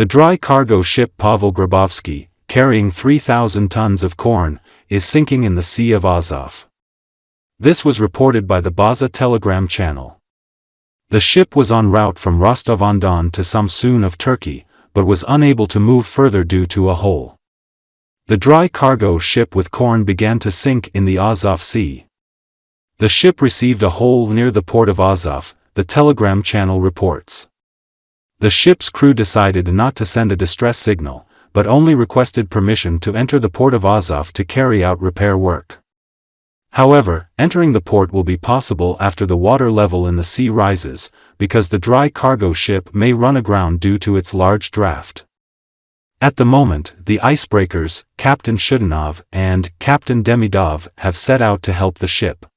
The dry cargo ship Pavel Grabovsky, carrying 3,000 tons of corn, is sinking in the Sea of Azov. This was reported by the Baza Telegram channel. The ship was en route from Rostov-on-Don to Samsun of Turkey, but was unable to move further due to a hole. The dry cargo ship with corn began to sink in the Azov Sea. The ship received a hole near the port of Azov, the Telegram channel reports. The ship's crew decided not to send a distress signal, but only requested permission to enter the port of Azov to carry out repair work. However, entering the port will be possible after the water level in the sea rises, because the dry cargo ship may run aground due to its large draft. At the moment, the icebreakers, Captain Shudanov and Captain Demidov, have set out to help the ship.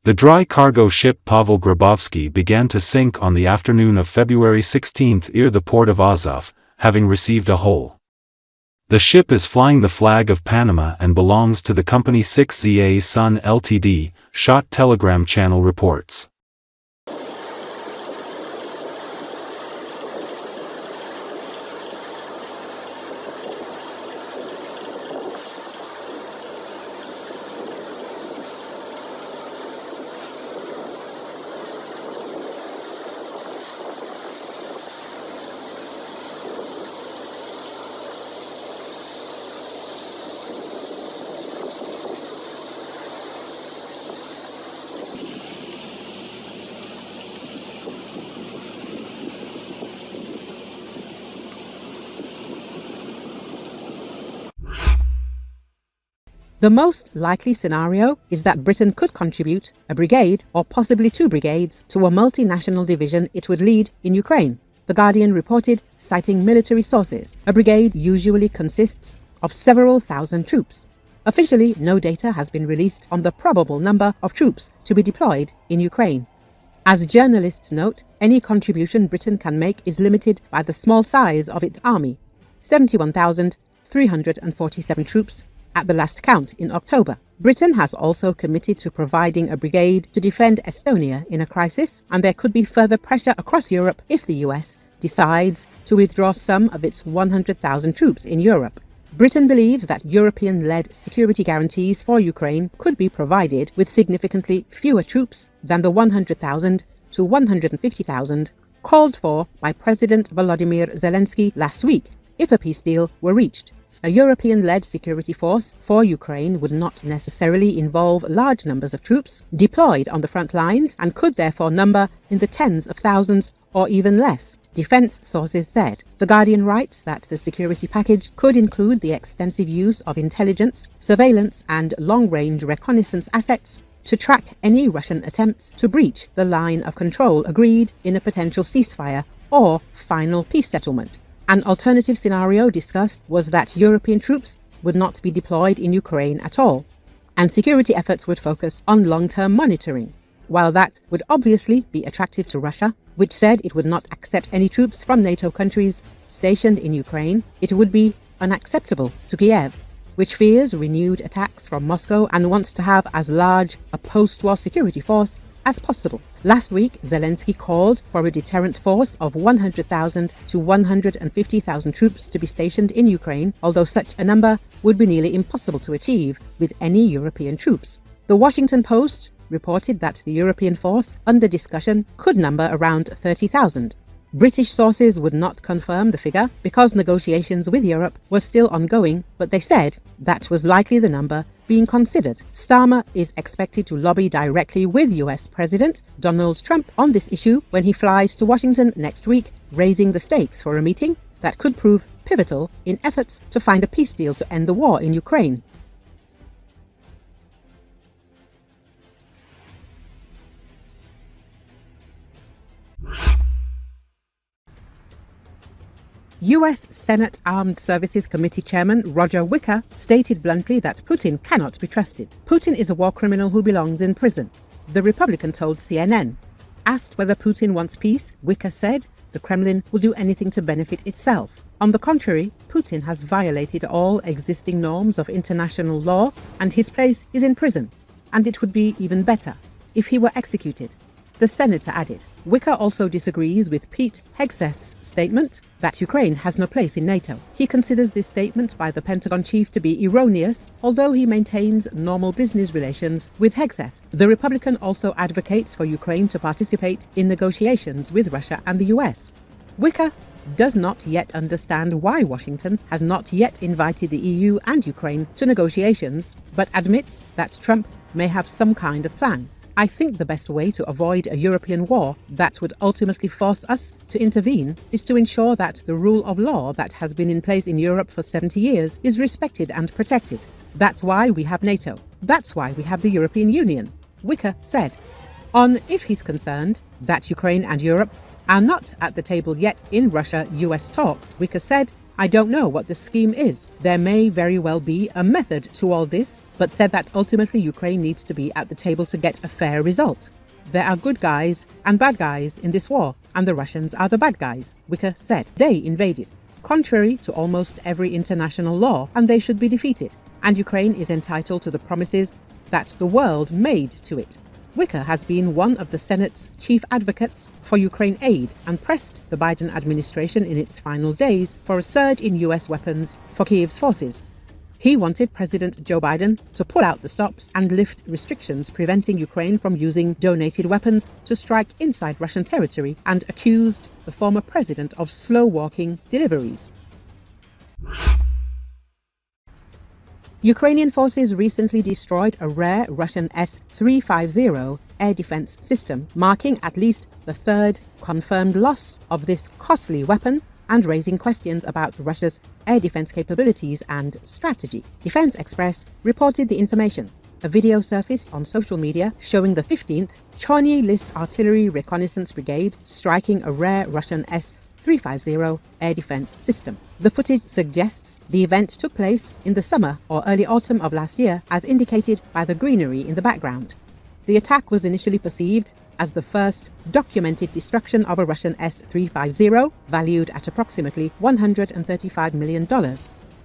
The dry cargo ship Pavel Grabovsky began to sink on the afternoon of February 16 near the port of Azov, having received a hole. The ship is flying the flag of Panama and belongs to the company 6ZA Sun Ltd, Shot Telegram channel reports. The most likely scenario is that Britain could contribute a brigade or possibly 2 brigades to a multinational division it would lead in Ukraine, The Guardian reported, citing military sources. A brigade usually consists of several thousand troops. Officially, no data has been released on the probable number of troops to be deployed in Ukraine. As journalists note, any contribution Britain can make is limited by the small size of its army, 71,347 troops at the last count in October. Britain has also committed to providing a brigade to defend Estonia in a crisis, and there could be further pressure across Europe if the US decides to withdraw some of its 100,000 troops in Europe. Britain believes that European-led security guarantees for Ukraine could be provided with significantly fewer troops than the 100,000 to 150,000 called for by President Volodymyr Zelensky last week if a peace deal were reached. A European-led security force for Ukraine would not necessarily involve large numbers of troops deployed on the front lines and could therefore number in the tens of thousands or even less, defense sources said. The Guardian writes that the security package could include the extensive use of intelligence, surveillance and long-range reconnaissance assets to track any Russian attempts to breach the line of control agreed in a potential ceasefire or final peace settlement. An alternative scenario discussed was that European troops would not be deployed in Ukraine at all, and security efforts would focus on long-term monitoring. While that would obviously be attractive to Russia, which said it would not accept any troops from NATO countries stationed in Ukraine, it would be unacceptable to Kiev, which fears renewed attacks from Moscow and wants to have as large a post-war security force as possible. Last week, Zelensky called for a deterrent force of 100,000 to 150,000 troops to be stationed in Ukraine, although such a number would be nearly impossible to achieve with any European troops. The Washington Post reported that the European force under discussion could number around 30,000. British sources would not confirm the figure because negotiations with Europe were still ongoing, but they said that was likely the number being considered. Starmer is expected to lobby directly with US President Donald Trump on this issue when he flies to Washington next week, raising the stakes for a meeting that could prove pivotal in efforts to find a peace deal to end the war in Ukraine. US Senate Armed Services Committee Chairman Roger Wicker stated bluntly that Putin cannot be trusted. Putin is a war criminal who belongs in prison, the Republican told CNN. Asked whether Putin wants peace, Wicker said the Kremlin will do anything to benefit itself. On the contrary, Putin has violated all existing norms of international law and his place is in prison, and it would be even better if he were executed. The senator added. Wicker also disagrees with Pete Hegseth's statement that Ukraine has no place in NATO. He considers this statement by the Pentagon chief to be erroneous, although he maintains normal business relations with Hegseth. The Republican also advocates for Ukraine to participate in negotiations with Russia and the US. Wicker does not yet understand why Washington has not yet invited the EU and Ukraine to negotiations, but admits that Trump may have some kind of plan. I think the best way to avoid a European war that would ultimately force us to intervene is to ensure that the rule of law that has been in place in Europe for 70 years is respected and protected. That's why we have NATO. That's why we have the European Union, Wicker said. On if he's concerned that Ukraine and Europe are not at the table yet in Russia-US talks, Wicker said, I don't know what the scheme is. There may very well be a method to all this, but said that ultimately Ukraine needs to be at the table to get a fair result. There are good guys and bad guys in this war, and the Russians are the bad guys, Wicker said. They invaded, contrary to almost every international law, and they should be defeated. And Ukraine is entitled to the promises that the world made to it. Wicker has been one of the Senate's chief advocates for Ukraine aid and pressed the Biden administration in its final days for a surge in US weapons for Kiev's forces. He wanted President Joe Biden to pull out the stops and lift restrictions preventing Ukraine from using donated weapons to strike inside Russian territory, and accused the former president of slow-walking deliveries. Ukrainian forces recently destroyed a rare Russian S-350 air defense system, marking at least the third confirmed loss of this costly weapon and raising questions about Russia's air defense capabilities and strategy. Defense Express reported the information. A video surfaced on social media showing the 15th Chorny Lys Artillery Reconnaissance Brigade striking a rare Russian S-350 air defense system. The footage suggests the event took place in the summer or early autumn of last year, as indicated by the greenery in the background. The attack was initially perceived as the first documented destruction of a Russian S-350, valued at approximately $135 million.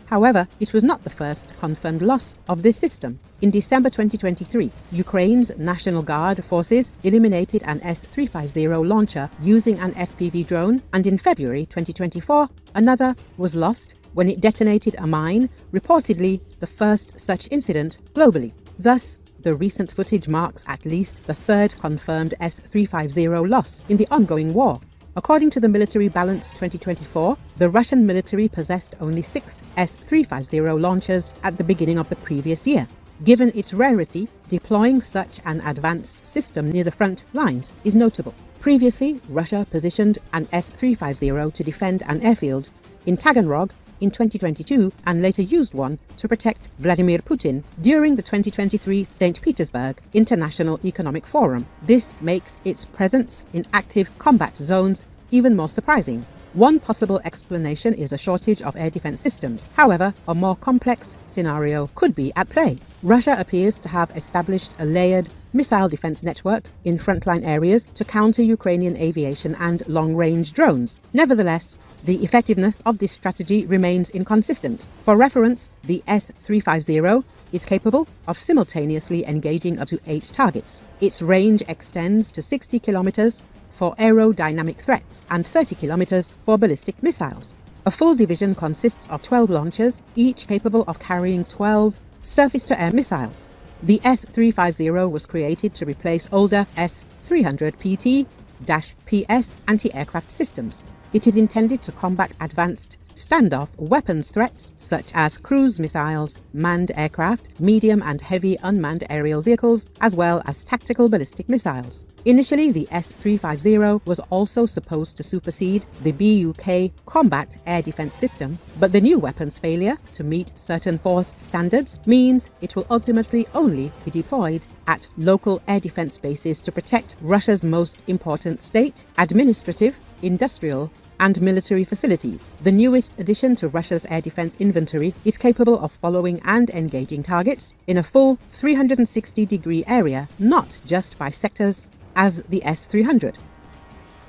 However, it was not the first confirmed loss of this system. In December 2023, Ukraine's National Guard forces eliminated an S-350 launcher using an FPV drone, and in February 2024, another was lost when it detonated a mine, reportedly the first such incident globally. Thus, the recent footage marks at least the third confirmed S-350 loss in the ongoing war. According to the Military Balance 2024, the Russian military possessed only 6 S-350 launchers at the beginning of the previous year. Given its rarity, deploying such an advanced system near the front lines is notable. Previously, Russia positioned an S-350 to defend an airfield in Taganrog in 2022 and later used one to protect Vladimir Putin during the 2023 St. Petersburg International Economic Forum. This makes its presence in active combat zones even more surprising. One possible explanation is a shortage of air defense systems. However, a more complex scenario could be at play. Russia appears to have established a layered missile defense network in frontline areas to counter Ukrainian aviation and long-range drones. Nevertheless, the effectiveness of this strategy remains inconsistent. For reference, the S-350 is capable of simultaneously engaging up to 8 targets. Its range extends to 60 kilometers for aerodynamic threats and 30 kilometers for ballistic missiles. A full division consists of 12 launchers, each capable of carrying 12 surface-to-air missiles. The S-350 was created to replace older S-300PT-PS anti-aircraft systems. It is intended to combat advanced standoff weapons threats such as cruise missiles, manned aircraft, medium and heavy unmanned aerial vehicles, as well as tactical ballistic missiles. Initially, the S-350 was also supposed to supersede the Buk combat air defense system, but the new weapon's failure to meet certain force standards means it will ultimately only be deployed at local air defense bases to protect Russia's most important state, administrative, industrial, and military facilities. The newest addition to Russia's air defense inventory is capable of following and engaging targets in a full 360-degree area, not just by sectors as the S-300.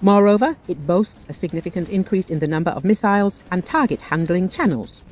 Moreover, it boasts a significant increase in the number of missiles and target handling channels.